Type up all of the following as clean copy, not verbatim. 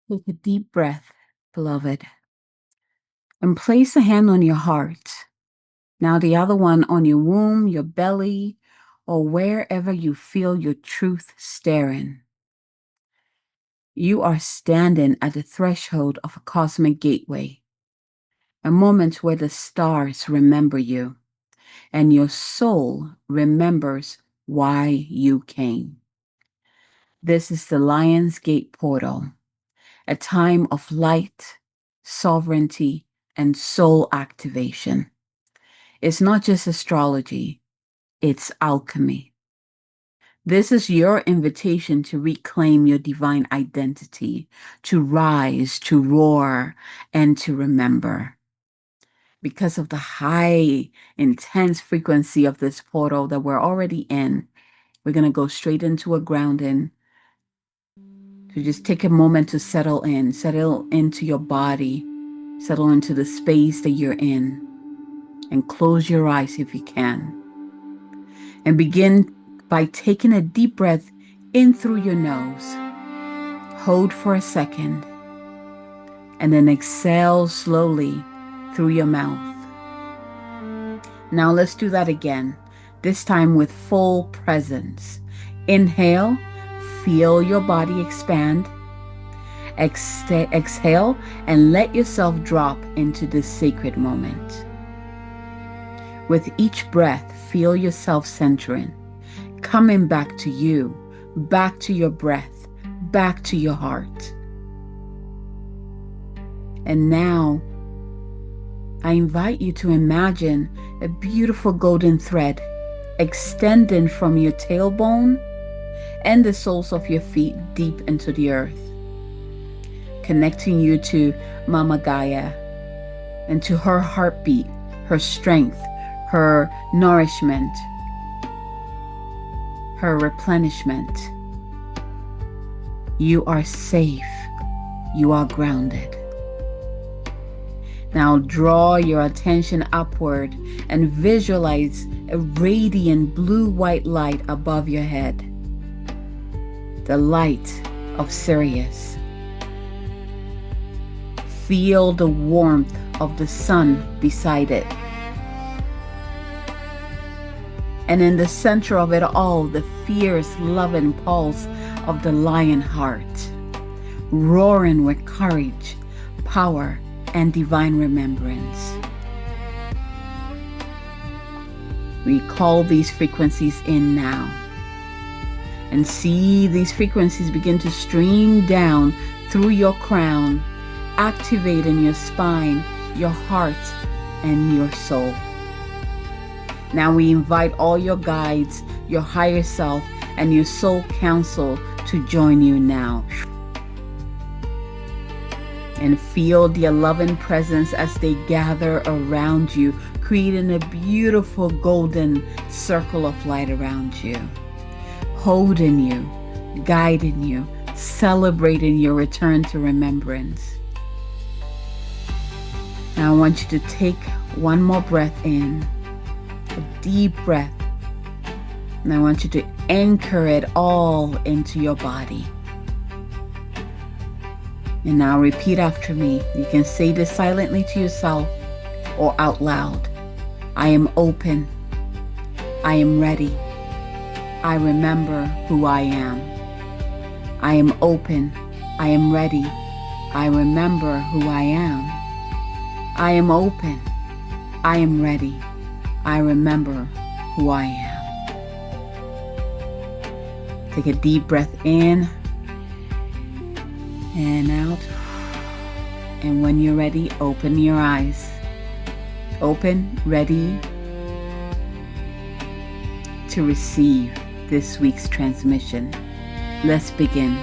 Take a deep breath, beloved, and place a hand on your heart. Now, the other one on your womb, your belly, or wherever you feel your truth staring. You are standing at the threshold of a cosmic gateway, a moment where the stars remember you and your soul remembers why you came. This is the Lion's Gate portal, a time of light, sovereignty, and soul activation. It's not just astrology, it's alchemy. This is your invitation to reclaim your divine identity, to rise, to roar, and to remember. Because of the high, intense frequency of this portal that we're already in, we're going to go straight into a grounding. To just take a moment to settle into your body, settle into the space that you're in, and close your eyes if you can. And begin by taking a deep breath in through your nose. Hold for a second, and then exhale slowly through your mouth. Now let's do that again, this time with full presence. Inhale, feel your body expand. Exhale and let yourself drop into this sacred moment. With each breath, feel yourself centering, coming back to you, back to your breath, back to your heart. And now, I invite you to imagine a beautiful golden thread extending from your tailbone and the soles of your feet deep into the earth, connecting you to Mama Gaia and to her heartbeat, her strength, her nourishment, her replenishment. You are safe. You are grounded. Now draw your attention upward and visualize a radiant blue-white light above your head. The light of Sirius. Feel the warmth of the sun beside it. And in the center of it all, the fierce, loving pulse of the lion heart, roaring with courage, power, and divine remembrance. Recall these frequencies in now, and see these frequencies begin to stream down through your crown, activating your spine, your heart, and your soul. Now we invite all your guides, your higher self, and your soul council to join you now. And feel their loving presence as they gather around you, creating a beautiful golden circle of light around you, holding you, guiding you, celebrating your return to remembrance. Now I want you to take one more breath in, a deep breath, and I want you to anchor it all into your body. And now repeat after me. You can say this silently to yourself or out loud. I am open. I am ready. I remember who I am. I am open. I am ready. I remember who I am. I am open. I am ready. I remember who I am. Take a deep breath in and out. And when you're ready, open your eyes. Open, ready to receive this week's transmission. Let's begin.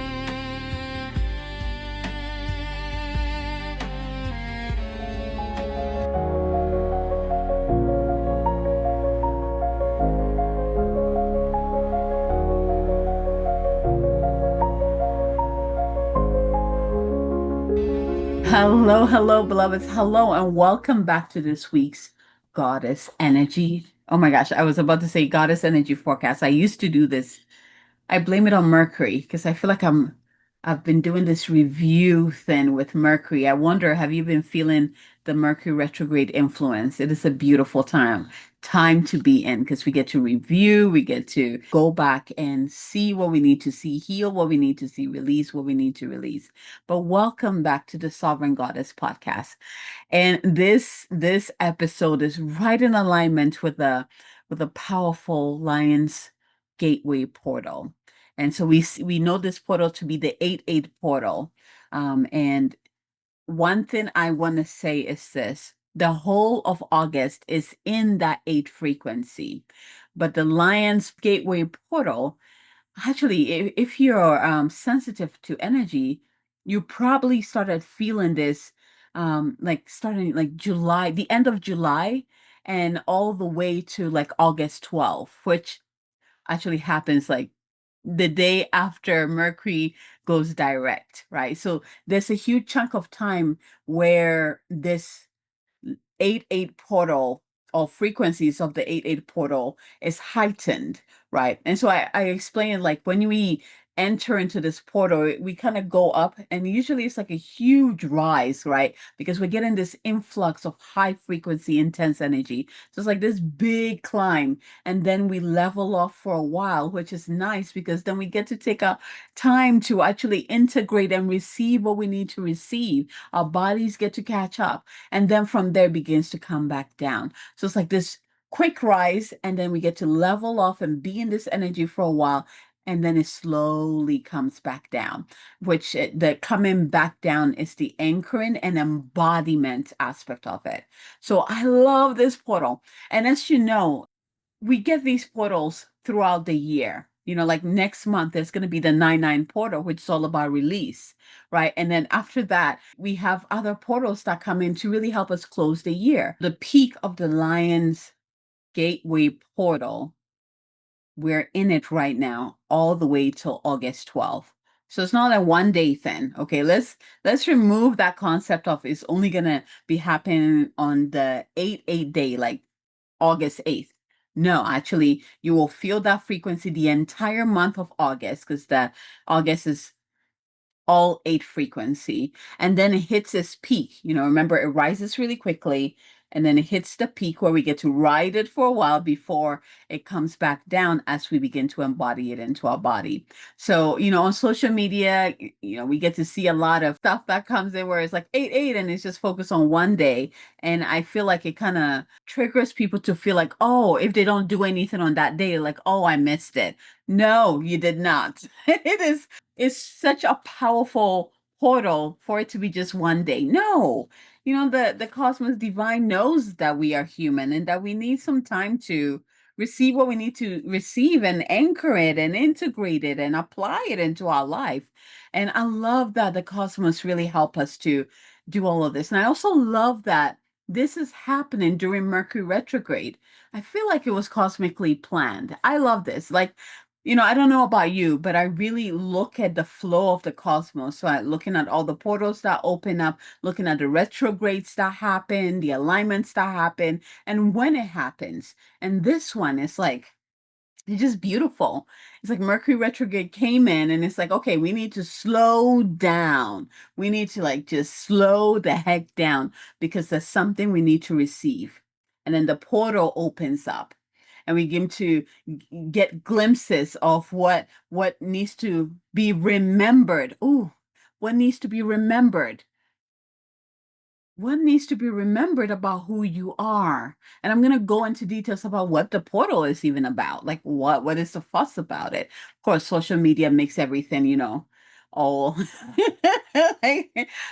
Hello, beloveds. Hello, and welcome back to this week's Goddess Energy. Oh my gosh, I was about to say Goddess Energy forecast. I used to do this. I blame it on Mercury because I feel like I've been doing this review thing with Mercury. I wonder, have you been feeling the Mercury retrograde influence? It is a beautiful time to be in because we get to review, we get to go back and see what we need to see, heal what we need to see, release what we need to release. But welcome back to the Sovereign Goddess podcast. And this episode is right in alignment with a powerful Lion's Gateway portal. And so we know this portal to be the 8-8 portal. And one thing I want to say is this: the whole of August is in that 8 frequency. But the Lion's Gateway portal, actually, if you're sensitive to energy, you probably started feeling this like starting like July, the end of July, and all the way to like August 12th, which actually happens like the day after Mercury goes direct, right? So there's a huge chunk of time where this 8-8 portal or frequencies of the 8-8 portal is heightened, right? And so I explained like when we enter into this portal, we kind of go up, and usually it's like a huge rise, right? Because we're getting this influx of high frequency, intense energy. So it's like this big climb, and then we level off for a while, which is nice because then we get to take a time to actually integrate and receive what we need to receive. Our bodies get to catch up, and then from there begins to come back down. So it's like this quick rise, and then we get to level off and be in this energy for a while, and then it slowly comes back down, which the coming back down is the anchoring and embodiment aspect of it. So I love this portal. And as you know, we get these portals throughout the year. You know, like next month, there's going to be the 9-9 portal, which is all about release, right? And then after that, we have other portals that come in to really help us close the year. The peak of the Lion's Gateway portal, we're in it right now, all the way till August 12th. So it's not a 1 day thing. Okay, let's remove that concept of it's only gonna be happening on the 8-8 day, like August 8th. No, actually, you will feel that frequency the entire month of August because the August is all 8 frequency, and then it hits its peak. You know, remember, it rises really quickly, and then it hits the peak where we get to ride it for a while before it comes back down as we begin to embody it into our body. So, you know, on social media, you know, we get to see a lot of stuff that comes in where it's like 8-8 and it's just focused on 1 day. And I feel like it kind of triggers people to feel like, oh, if they don't do anything on that day, like, oh, I missed it. No, you did not. It is such a powerful portal for it to be just 1 day. No, you know, the cosmos divine knows that we are human and that we need some time to receive what we need to receive and anchor it and integrate it and apply it into our life. And I love that the cosmos really help us to do all of this. And I also love that this is happening during Mercury retrograde. I feel like it was cosmically planned. I love this. Like, you know, I don't know about you, but I really look at the flow of the cosmos. So I'm looking at all the portals that open up, looking at the retrogrades that happen, the alignments that happen, and when it happens. And this one is like, it's just beautiful. It's like Mercury retrograde came in and it's like, okay, we need to slow down. We need to like just slow the heck down because there's something we need to receive. And then the portal opens up and we begin to get glimpses of what needs to be remembered. Ooh, what needs to be remembered? What needs to be remembered about who you are? And I'm going to go into details about what the portal is even about. Like what is the fuss about it? Of course, social media makes everything, you know, all like,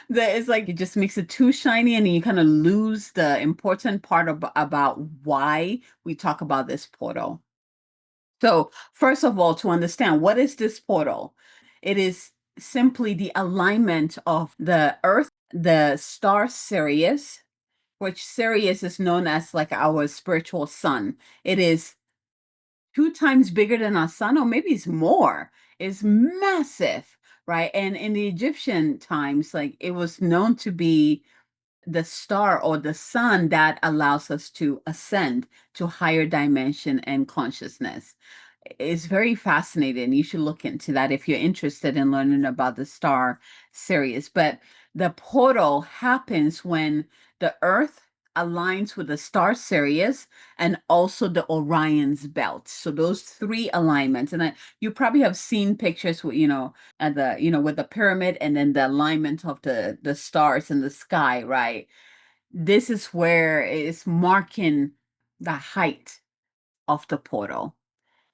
it's like it just makes it too shiny and you kind of lose the important part about why we talk about this portal. So, first of all, to understand what is this portal, it is simply the alignment of the Earth, the star Sirius, which Sirius is known as like our spiritual sun. It is 2 times bigger than our sun, or maybe it's more. It's massive, right? And in the Egyptian times, like it was known to be the star or the sun that allows us to ascend to higher dimension and consciousness. It's very fascinating. You should look into that if you're interested in learning about the star Sirius. But the portal happens when the Earth aligns with the star Sirius and also the Orion's belt. So those three alignments, and you probably have seen pictures with, at the, with the pyramid and then the alignment of the stars in the sky, right? This is where it's marking the height of the portal.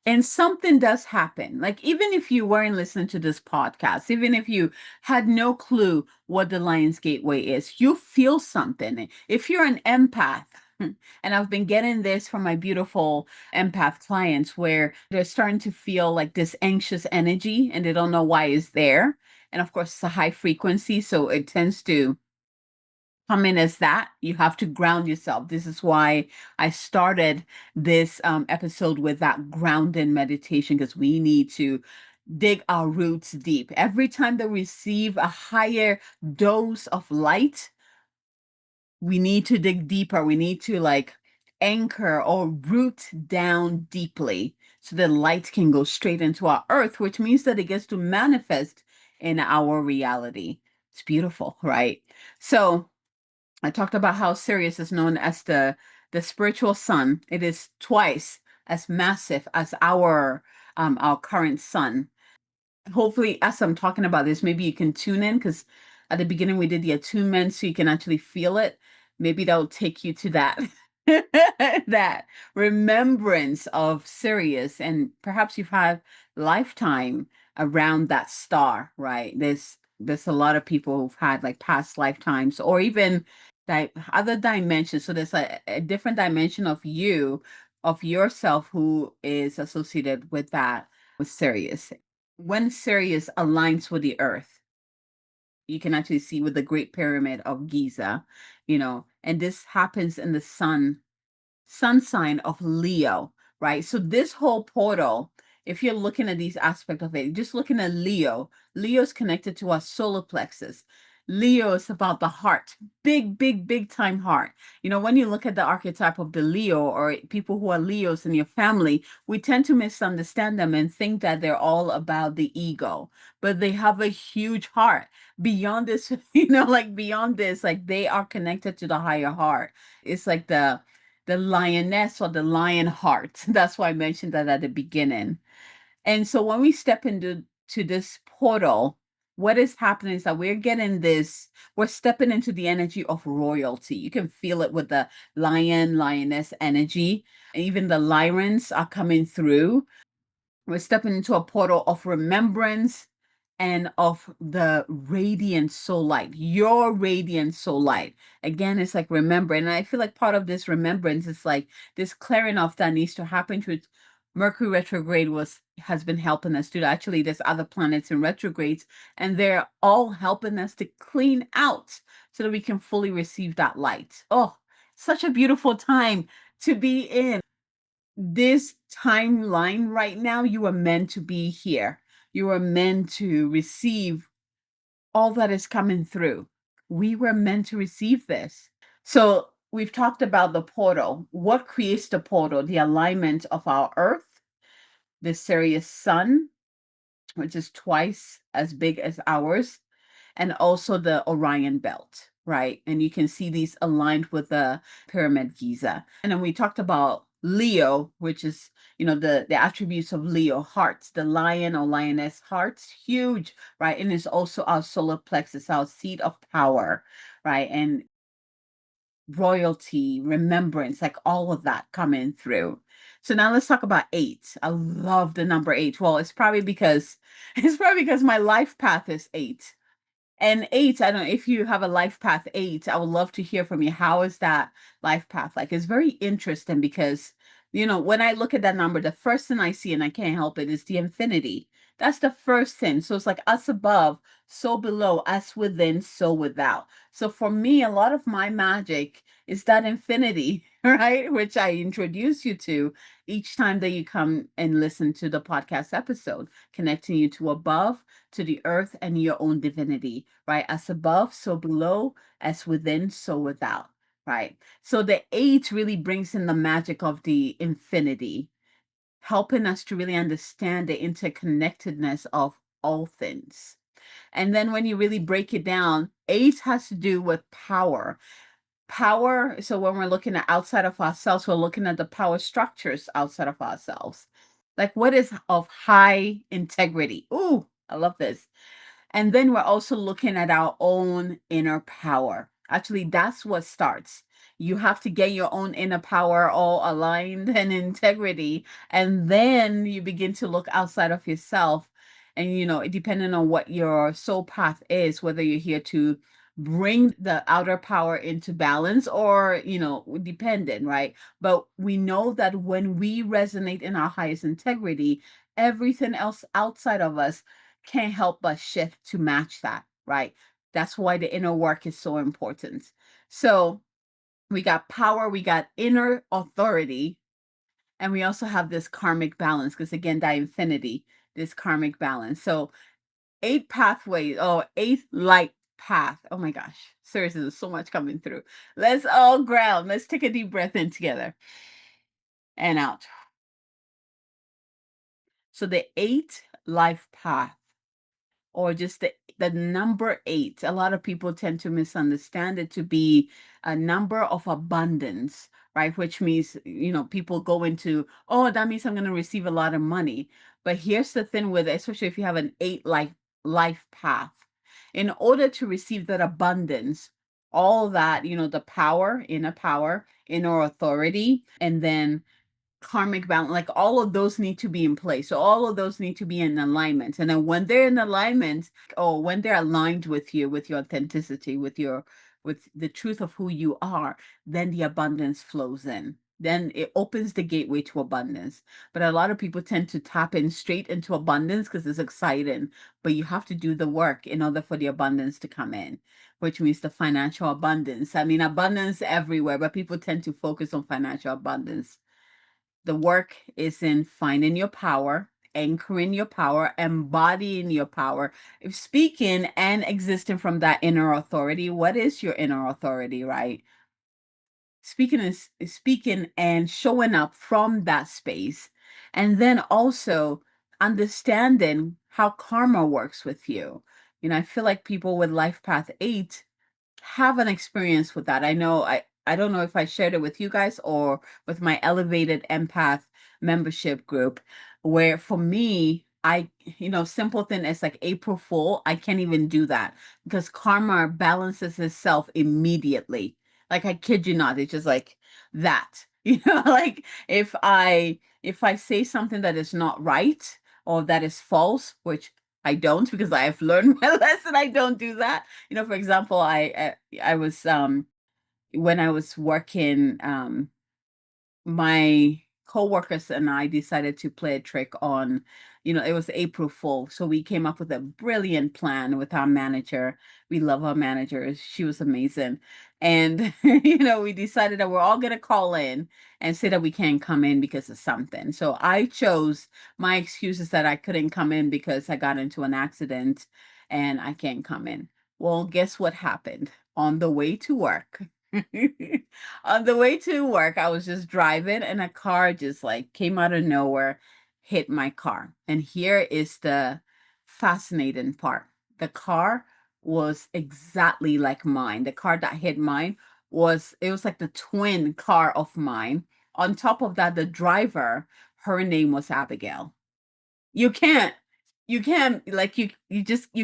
And something does happen. Like, even if you weren't listening to this podcast, even if you had no clue what the Lion's Gateway is, you feel something. If you're an empath, and I've been getting this from my beautiful empath clients where they're starting to feel like this anxious energy and they don't know why it's there. And of course, it's a high frequency, so it tends to come in as that. You have to ground yourself. This is why I started this episode with that grounding meditation, because we need to dig our roots deep. Every time that we receive a higher dose of light, we need to dig deeper. We need to like anchor or root down deeply so the light can go straight into our earth, which means that it gets to manifest in our reality. It's beautiful, right? So I talked about how Sirius is known as the spiritual sun. It is twice as massive as our current sun. Hopefully, as I'm talking about this, maybe you can tune in, because at the beginning we did the attunement so you can actually feel it. Maybe that'll take you to that that remembrance of Sirius, and perhaps you've had lifetime around that star, right? There's a lot of people who've had like past lifetimes, or even other dimensions. So there's a different dimension of you, of yourself, who is associated with that, with Sirius. When Sirius aligns with the earth, you can actually see with the Great Pyramid of Giza, and this happens in the sun sign of Leo, right? So this whole portal, if you're looking at these aspects of it, just looking at Leo, Leo's connected to our solar plexus. Leo is about the heart, big, big, big time heart. When you look at the archetype of the Leo, or people who are Leos in your family, we tend to misunderstand them and think that they're all about the ego, but they have a huge heart. Beyond this, like beyond this, like they are connected to the higher heart. It's like the lioness or the lion heart. That's why I mentioned that at the beginning. And so when we step into this portal, what is happening is that we're stepping into the energy of royalty. You can feel it with the lioness energy. Even the lions are coming through. We're stepping into a portal of remembrance and of the radiant soul light, your radiant soul light. Again, it's like remembering. And I feel like part of this remembrance is like this clearing off that needs to happen to it. Mercury retrograde has been helping us do that. Actually, there's other planets in retrogrades, and they're all helping us to clean out so that we can fully receive that light. Oh, such a beautiful time to be in this timeline right now. You are meant to be here. You are meant to receive all that is coming through. We were meant to receive this. So we've talked about the portal. What creates the portal? The alignment of our earth, the Sirius sun, which is twice as big as ours, and also the Orion belt, right? And you can see these aligned with the Pyramid Giza. And then we talked about Leo, which is, the attributes of Leo, hearts, the lion or lioness hearts, huge, right? And it's also our solar plexus, our seat of power, right? And royalty, remembrance, like all of that coming through. So now let's talk about 8. I love the number 8. Well, it's probably because my life path is 8. And 8, I don't know if you have a life path 8, I would love to hear from you. How is that life path like? It's very interesting because, when I look at that number, the first thing I see, and I can't help it, is the infinity. That's the first thing. So it's like us above, so below, us within, so without. So for me, a lot of my magic is that infinity, right? Which I introduce you to each time that you come and listen to the podcast episode, connecting you to above, to the earth, and your own divinity, right? As above, so below, as within, so without, right? So the 8 really brings in the magic of the infinity. helping us to really understand the interconnectedness of all things. And then when you really break it down, eight has to do with power. Power, so when we're looking at outside of ourselves, we're looking at the power structures outside of ourselves. Like what is of high integrity? Ooh, I love this. And then we're also looking at our own inner power. Actually, that's what starts. You have to get your own inner power all aligned and integrity. And then you begin to look outside of yourself. And, depending on what your soul path is, whether you're here to bring the outer power into balance or, dependent, right? But we know that when we resonate in our highest integrity, everything else outside of us can't help but shift to match that, right? That's why the inner work is so important. So we got power, we got inner authority, and we also have this karmic balance, because again, that infinity, this karmic balance. So eight pathways, or eight light path. Oh my gosh, seriously, there's so much coming through. Let's all ground. Let's take a deep breath in together and out. So the eight life path, or just the number eight. A lot of people tend to misunderstand it to be a number of abundance, right? Which means, people go into, oh, that means I'm going to receive a lot of money. But here's the thing with it, especially if you have an eight life path. In order to receive that abundance, all that, the power, inner authority, and then karmic balance, like all of those need to be in place. So all of those need to be in alignment. And then when they're in alignment, or when they're aligned with you, with your authenticity, with the truth of who you are, then the abundance flows in. Then it opens the gateway to abundance. But a lot of people tend to tap in straight into abundance because it's exciting. But you have to do the work in order for the abundance to come in, which means the financial abundance. I mean, abundance everywhere, but people tend to focus on financial abundance. The work is in finding your power, anchoring your power, embodying your power, speaking and existing from that inner authority. What is your inner authority, right? Speaking and showing up from that space. And then also understanding how karma works with you. I feel like people with life path 8 have an experience with that. I don't know if I shared it with you guys or with my elevated empath membership group, where for me, simple thing is like April Fool, I can't even do that because karma balances itself immediately. Like I kid you not, it's just like that. Like if I say something that is not right or that is false, which I don't, because I have learned my lesson. I don't do that. For example, I was when I was working, my coworkers and I decided to play a trick on, it was April Fool. So we came up with a brilliant plan with our manager. We love our manager. She was amazing. And, we decided that we're all going to call in and say that we can't come in because of something. So I chose my excuses that I couldn't come in because I got into an accident and I can't come in. Well, guess what happened on the way to work? On the way to work, I was just driving and a car just like came out of nowhere, hit my car. And here is the fascinating part. The car was exactly like mine. The car that hit mine it was like the twin car of mine. On top of that, the driver, her name was Abigail. You can't. You can't, like, you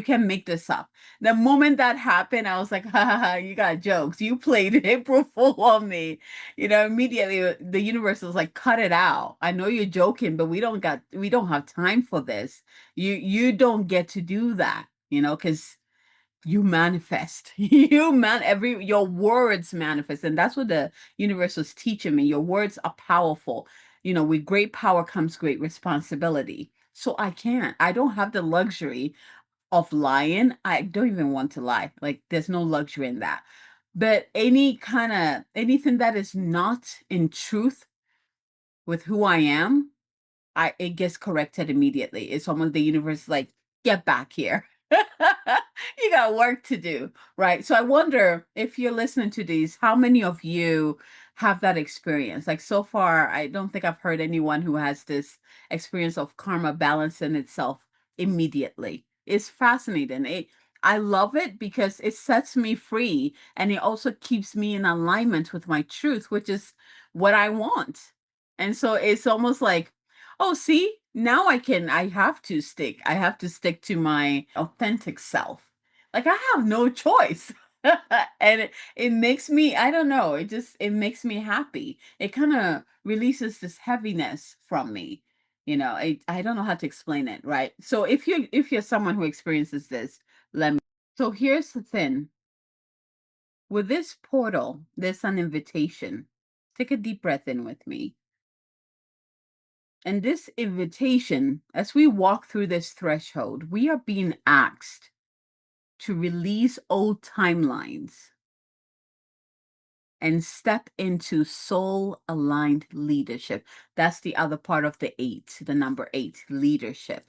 can't make this up. The moment that happened, I was like, ha ha ha, you got jokes. You played April Fool on me. Immediately the universe was like, cut it out. I know you're joking, but we don't have time for this. You don't get to do that, because you manifest. Your words manifest. And that's what the universe was teaching me. Your words are powerful. With great power comes great responsibility. So I don't have the luxury of lying. I don't even want to lie. Like there's no luxury in that. But anything that is not in truth with who I am, it gets corrected immediately. It's almost the universe like, get back here. You got work to do, right? So I wonder if you're listening to these, how many of you have that experience. Like so far, I don't think I've heard anyone who has this experience of karma balancing itself immediately. It's fascinating. I love it because it sets me free and it also keeps me in alignment with my truth, which is what I want. And so it's almost like, oh, see, now I have to stick to my authentic self. Like I have no choice. And it makes me, I don't know, it makes me happy. It kind of releases this heaviness from me. I don't know how to explain it, right? So if you're someone who experiences this, let me. So here's the thing. With this portal, there's an invitation. Take a deep breath in with me. And this invitation, as we walk through this threshold, we are being asked to release old timelines and step into soul aligned leadership. That's the other part of the eight, the number eight, leadership.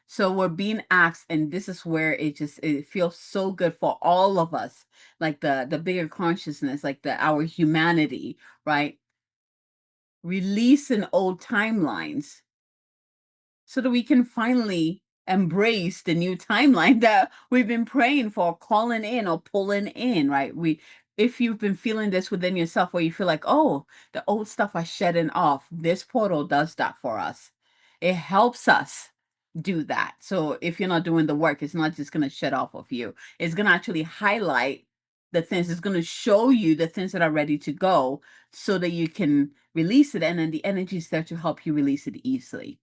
So we're being asked, and this is where it feels so good for all of us, like the bigger consciousness, like our humanity, right? Releasing old timelines so that we can finally embrace the new timeline that we've been praying for, calling in or pulling in, right? If you've been feeling this within yourself where you feel like, oh, the old stuff are shedding off, this portal does that for us. It helps us do that. So if you're not doing the work, it's not just going to shed off of you. It's going to actually highlight the things. It's going to show you the things that are ready to go so that you can release it. And then the energy is there to help you release it easily.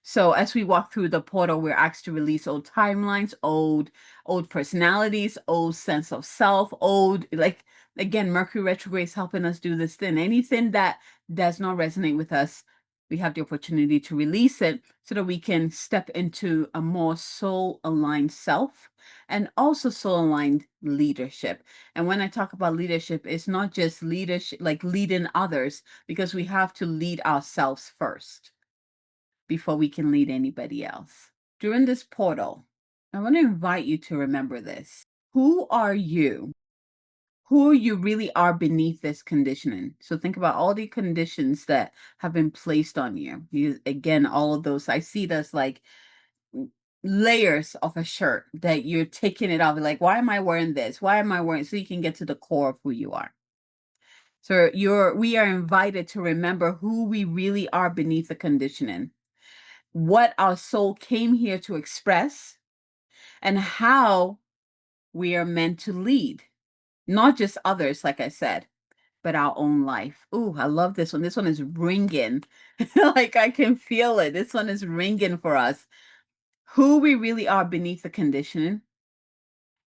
So as we walk through the portal, we're asked to release old timelines, old personalities, old sense of self, old, like, again, Mercury retrograde is helping us do this thing. Anything that does not resonate with us, we have the opportunity to release it so that we can step into a more soul aligned self and also soul aligned leadership. And when I talk about leadership, it's not just leadership, like leading others, because we have to lead ourselves first before we can lead anybody else. During this portal, I want to invite you to remember this. Who are you? Who you really are beneath this conditioning. So think about all the conditions that have been placed on you. Again, all of those, I see this like layers of a shirt that you're taking it off. Like, why am I wearing this? Why am I wearing? So you can get to the core of who you are. So we are invited to remember who we really are beneath the conditioning, what our soul came here to express, and how we are meant to lead, not just others, like I said, but our own life. Ooh, I love this one. This one is ringing. Like I can feel it. This one is ringing for us. Who we really are beneath the conditioning,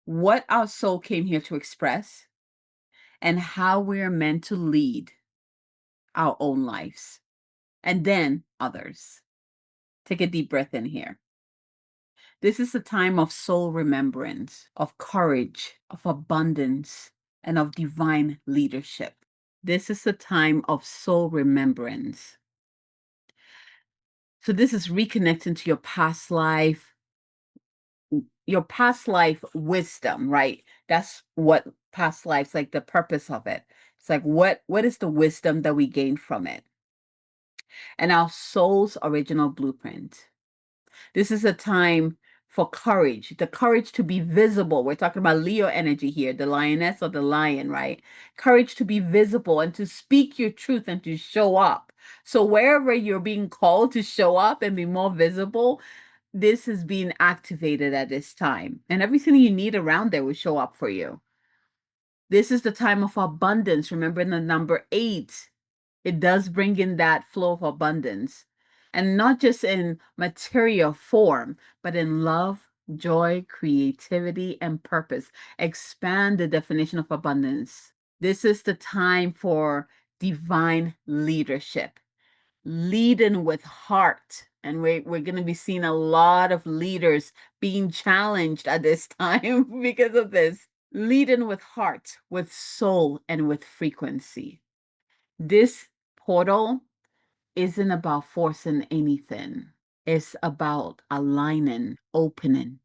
what our soul came here to express, and how we are meant to lead our own lives, and then others. Take a deep breath in here. This is a time of soul remembrance, of courage, of abundance, and of divine leadership. This is a time of soul remembrance. So this is reconnecting to your past life wisdom, right? That's what past lives, like the purpose of it. It's like what is the wisdom that we gained from it? And our soul's original blueprint. This is a time for courage, the courage to be visible. We're talking about Leo energy here, the lioness or the lion, right? Courage to be visible and to speak your truth and to show up. So wherever you're being called to show up and be more visible, this is being activated at this time. And everything you need around there will show up for you. This is the time of abundance. Remember the number eight, it does bring in that flow of abundance. And not just in material form, but in love, joy, creativity, and purpose. Expand the definition of abundance. This is the time for divine leadership, leading with heart. And we're going to be seeing a lot of leaders being challenged at this time because of this. Leading with heart, with soul, and with frequency. This portal isn't about forcing anything. It's about aligning, opening.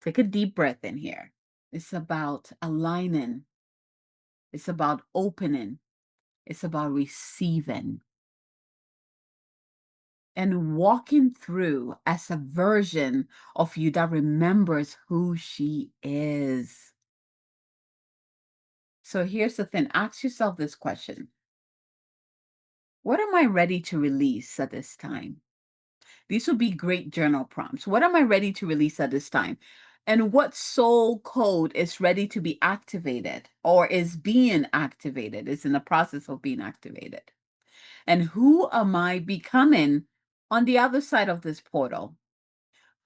Take a deep breath in here. It's about aligning. It's about opening. It's about receiving and walking through as a version of you that remembers who she is. So here's the thing. Ask yourself this question. What am I ready to release at this time? These would be great journal prompts. What am I ready to release at this time? And what soul code is ready to be activated or is being activated, is in the process of being activated? And who am I becoming on the other side of this portal?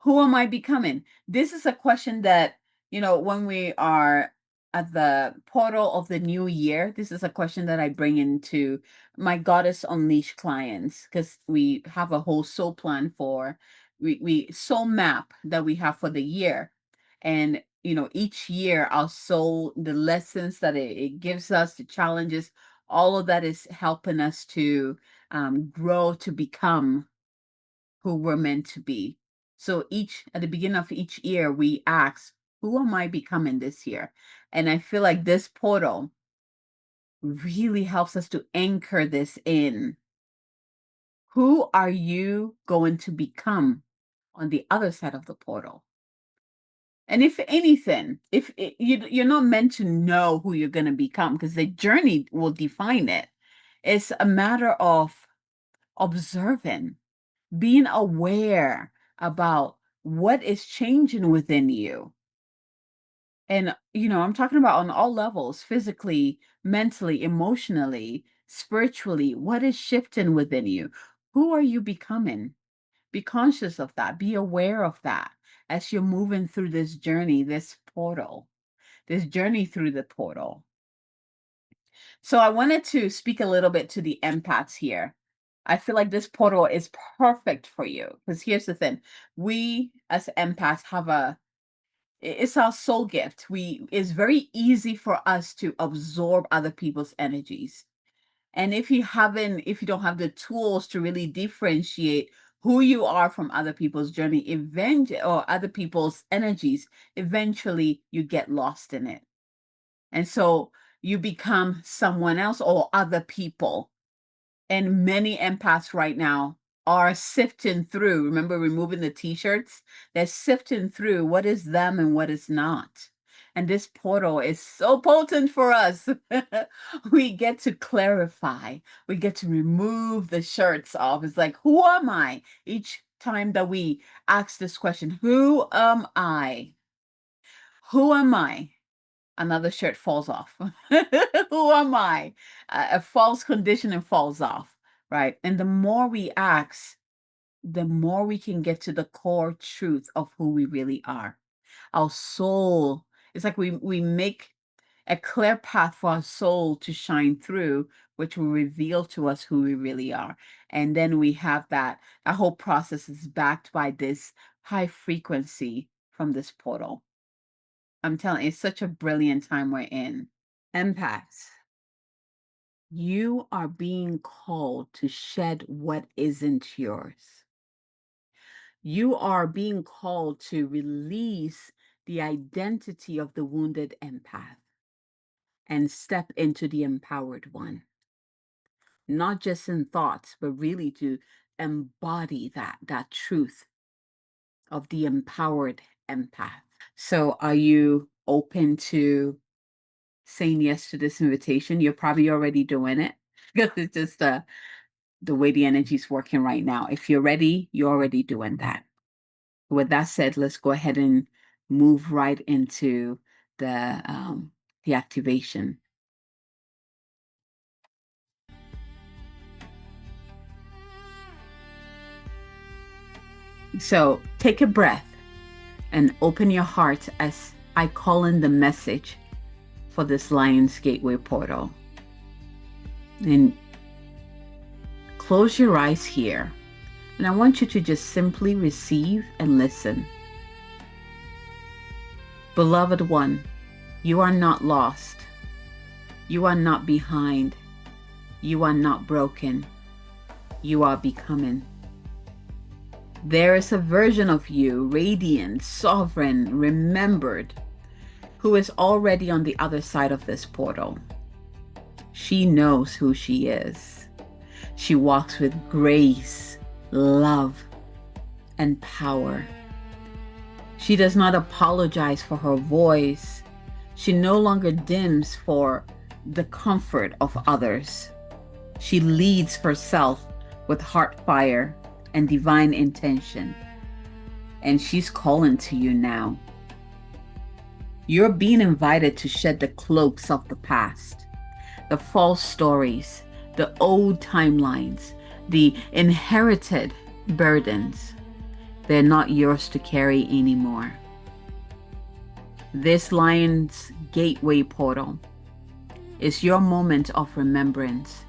Who am I becoming? This is a question that, when we are at the portal of the new year, this is a question that I bring into my Goddess Unleashed clients because we have a whole soul plan we soul map that we have for the year. And, each year our soul, the lessons that it gives us, the challenges, all of that is helping us to grow to become who we're meant to be. So at the beginning of each year, we ask, who am I becoming this year? And I feel like this portal really helps us to anchor this in. Who are you going to become on the other side of the portal? And if anything, you're not meant to know who you're going to become because the journey will define it. It's a matter of observing, being aware about what is changing within you. And, I'm talking about on all levels, physically, mentally, emotionally, spiritually, what is shifting within you? Who are you becoming? Be conscious of that. Be aware of that as you're moving through this journey, this journey through the portal. So I wanted to speak a little bit to the empaths here. I feel like this portal is perfect for you because here's the thing. We as empaths it's our soul gift. It's very easy for us to absorb other people's energies. And if you don't have the tools to really differentiate who you are from other people's journey, or other people's energies, eventually you get lost in it. And so you become someone else or other people. And many empaths right now are sifting through. Remember removing the t-shirts? They're sifting through what is them and what is not. And this portal is so potent for us. We get to clarify. We get to remove the shirts off. It's like, who am I? Each time that we ask this question, who am I? Who am I? Another shirt falls off. Who am I? A false conditioning falls off, right? And the more we ask, the more we can get to the core truth of who we really are. Our soul, it's like we make a clear path for our soul to shine through, which will reveal to us who we really are. And then we have that whole process is backed by this high frequency from this portal. I'm telling you, it's such a brilliant time we're in. Empaths, you are being called to shed what isn't yours. You are being called to release the identity of the wounded empath and step into the empowered one. Not just in thoughts, but really to embody that truth of the empowered empath. So are you open to saying yes to this invitation? You're probably already doing it because it's just the way the energy is working right now. If you're ready, you're already doing that. With that said, let's go ahead and move right into the activation. So take a breath and open your heart as I call in the message for this Lion's Gateway portal. And close your eyes here. And I want you to just simply receive and listen. Beloved one, you are not lost. You are not behind. You are not broken. You are becoming. There is a version of you, radiant, sovereign, remembered, who is already on the other side of this portal. She knows who she is. She walks with grace, love, and power. She does not apologize for her voice. She no longer dims for the comfort of others. She leads herself with heart fire and divine intention. And she's calling to you now. You're being invited to shed the cloaks of the past, the false stories, the old timelines, the inherited burdens. They're not yours to carry anymore. This Lion's Gateway portal is your moment of remembrance.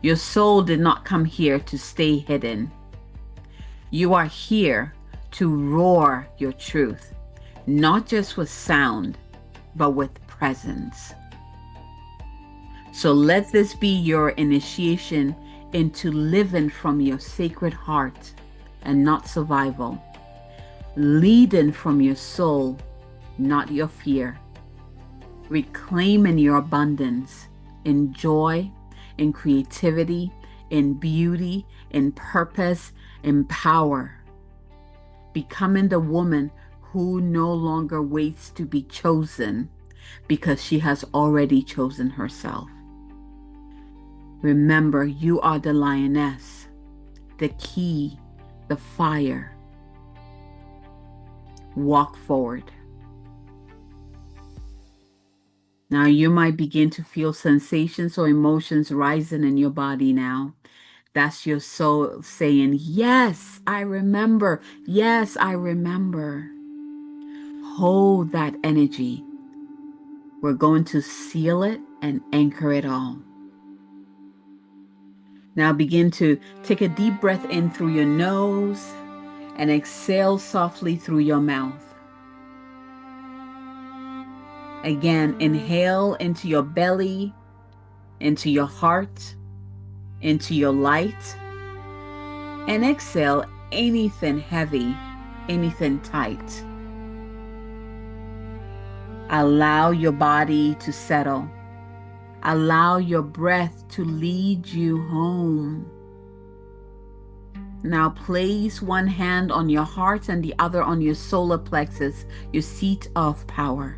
Your soul did not come here to stay hidden. You are here to roar your truth, not just with sound, but with presence. So let this be your initiation into living from your sacred heart and not survival, leading from your soul, not your fear, reclaiming your abundance in joy, in creativity, in beauty, in purpose, in power, becoming the woman who no longer waits to be chosen because she has already chosen herself. Remember, you are the lioness, the key, the fire. Walk forward. Now you might begin to feel sensations or emotions rising in your body now. That's your soul saying, yes, I remember. Yes, I remember. Hold that energy. We're going to seal it and anchor it all. Now begin to take a deep breath in through your nose and exhale softly through your mouth. Again, inhale into your belly, into your heart, into your light, and exhale anything heavy, anything tight. Allow your body to settle. Allow your breath to lead you home. Now place one hand on your heart and the other on your solar plexus, your seat of power,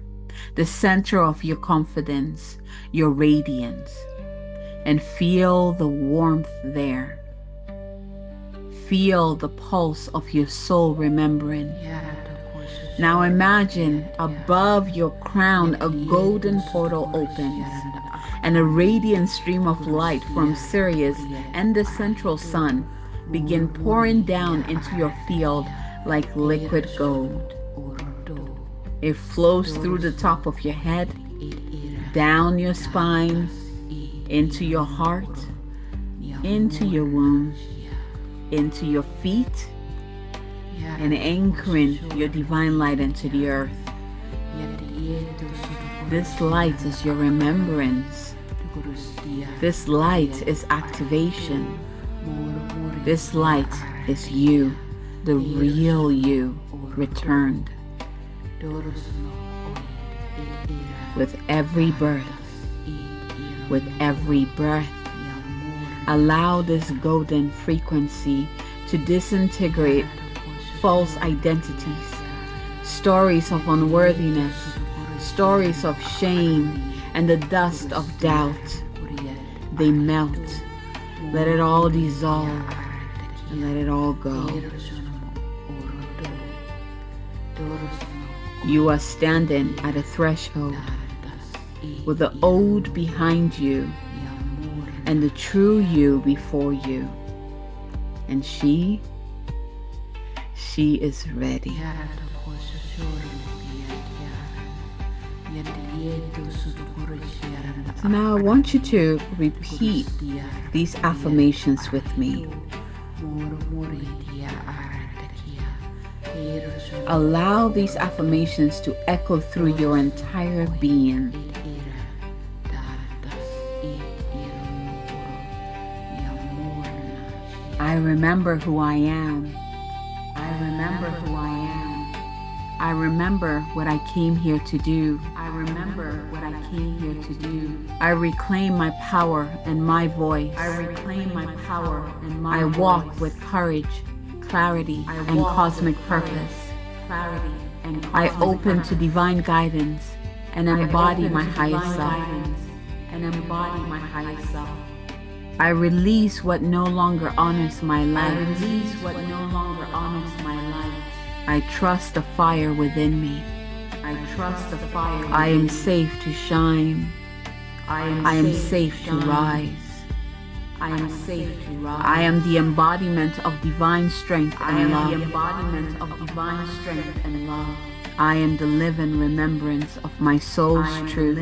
the center of your confidence, your radiance, and feel the warmth there. Feel the pulse of your soul remembering. Now imagine above your crown a golden portal opens and a radiant stream of light from Sirius and the central sun begin pouring down into your field like liquid gold. It flows through the top of your head, down your spine, into your heart, into your womb, into your feet, and anchoring your divine light into the earth. This light is your remembrance. This light is activation. This light is you, the real you, returned. With every birth, with every breath, allow this golden frequency to disintegrate false identities, stories of unworthiness, stories of shame, and the dust of doubt. They melt. Let it all dissolve and let it all go. You are standing at a threshold with the old behind you and the true you before you. And she is ready. So now I want you to repeat these affirmations with me. Allow these affirmations to echo through your entire being. I remember who I am. I remember who I am. I remember what I came here to do. I remember what I came here to do. I reclaim my power and my voice. I reclaim my power and my voice. I walk with courage, clarity, and cosmic purpose. Clarity and I open to divine guidance and embody my highest self. I release what no longer honors my light. I trust the fire within me. I am safe to shine. I am safe to rise. I am the embodiment of divine strength and love. I am the living remembrance of my soul's truth.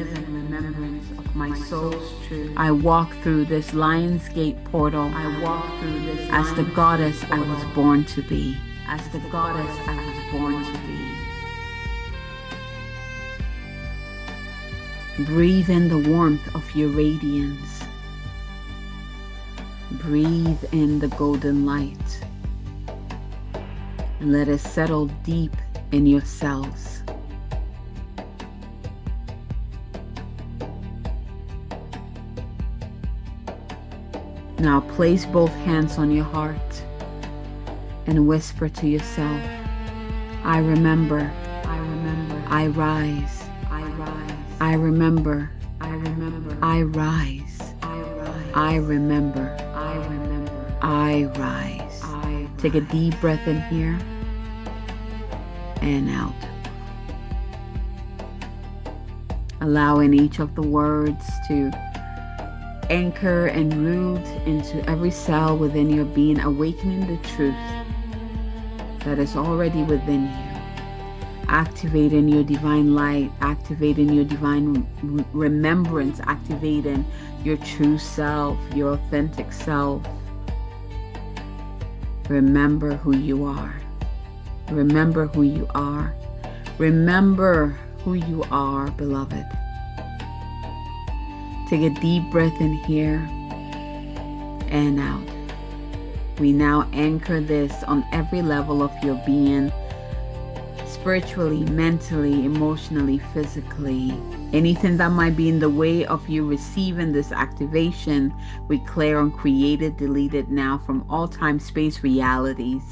I walk through this Lion's Gate portal as the goddess I was born to be. Breathe in the warmth of your radiance. Breathe in the golden light and let it settle deep in your cells. Now place both hands on your heart and whisper to yourself, I remember, I rise, I remember, I rise, I remember, I rise. Take a deep breath in here and out. Allowing each of the words to anchor and root into every cell within your being, awakening the truth that is already within you. Activating your divine light, activating your divine remembrance, activating your true self, your authentic self. Remember who you are. Remember who you are. Remember who you are, beloved. Take a deep breath in here and out. We now anchor this on every level of your being, spiritually, mentally, emotionally, physically. Anything that might be in the way of you receiving this activation, we clear and create it, delete it now from all time, space, realities.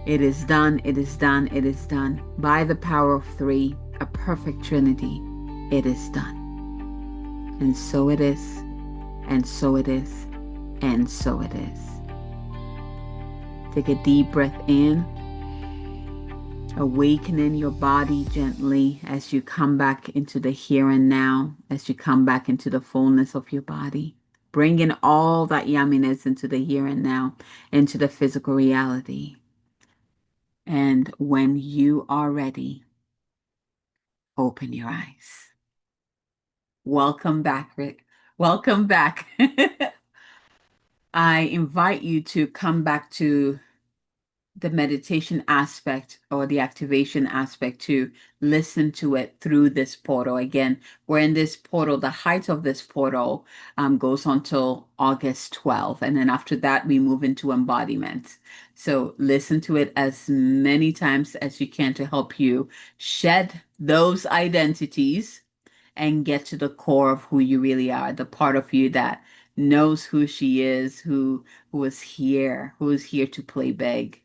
It is done, it is done, it is done. By the power of three, a perfect trinity, it is done. And so it is, and so it is, and so it is. Take a deep breath in, awakening your body gently as you come back into the here and now, as you come back into the fullness of your body. Bringing all that yumminess into the here and now, into the physical reality. And when you are ready, open your eyes. Welcome back, Rick. Welcome back. I invite you to come back to the meditation aspect or the activation aspect to listen to it through this portal. Again, we're in this portal. The height of this portal goes until August 12th. And then after that, we move into embodiment. So listen to it as many times as you can to help you shed those identities and get to the core of who you really are, the part of you that knows who she is, who is here to play big,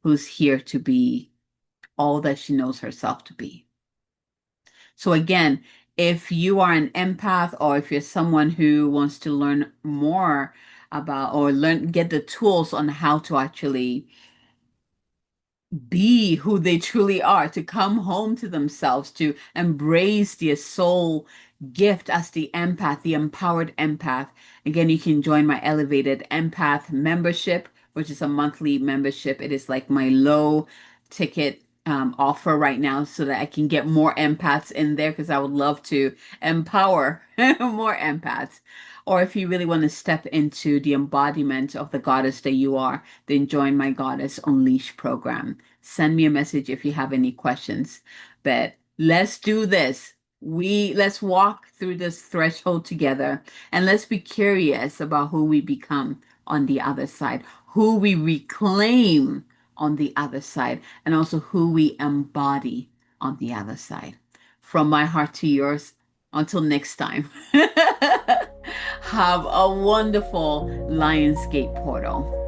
who's here to be all that she knows herself to be. So again, if you are an empath or if you're someone who wants to learn more about or get the tools on how to actually be who they truly are, to come home to themselves, to embrace their soul gift as the empath, the empowered empath. Again, you can join my Elevated Empath membership, which is a monthly membership. It is like my low ticket offer right now so that I can get more empaths in there because I would love to empower more empaths. Or if you really want to step into the embodiment of the goddess that you are, then join my Goddess Unleashed program. Send me a message if you have any questions. But let's do this. Let's walk through this threshold together and let's be curious about who we become on the other side, who we reclaim on the other side, and also who we embody on the other side. from my heart to yours. Until next time, have a wonderful Lionsgate portal.